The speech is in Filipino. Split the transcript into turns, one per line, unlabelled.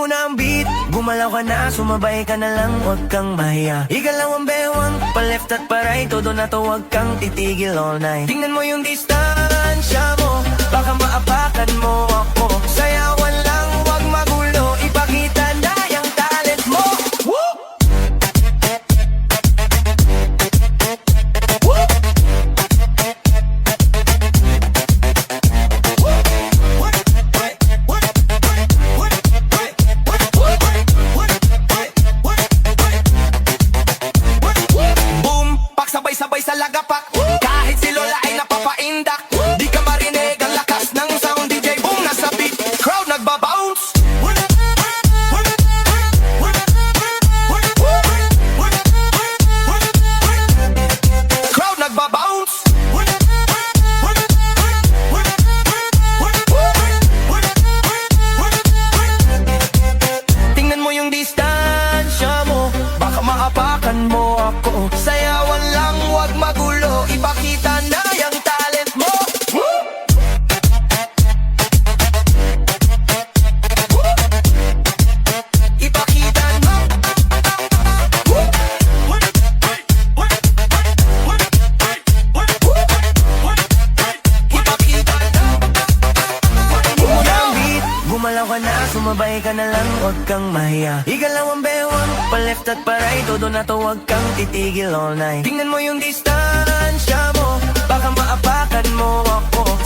muna ang beat, gumalaw ka na, sumabay ka na lang, huwag kang mahiya. Igalaw ang bewang, pa left at pa right, todo na to, huwag kang titigil all night. Tingnan mo yung distansya mo, baka maapakan mo ako. Sayawan lang, huwag magulo, ipakita na yung talent mo. Woo! Sabay sa lagapak, kahit si Lola ay napapaindak. Di ka marinig ang lakas ng sound, DJ boom nasa beat, crowd nagbabounce. Crowd nagbabounce. Tingnan mo yung distansya mo, baka maapakan mo ako. Sayawan lang, huwag magulo, ipakita na yung talent mo. Woo! Ipakita mo. Woo! Ipakita na. Muna ang beat, gumalaw ka na, sumabay ka na lang, huwag kang mahiya. Igalaw ang bewang, pa left at pa right, todo na to, huwag kang titigil all night. Tingnan mo yung distansya mo, baka maapakan mo ako.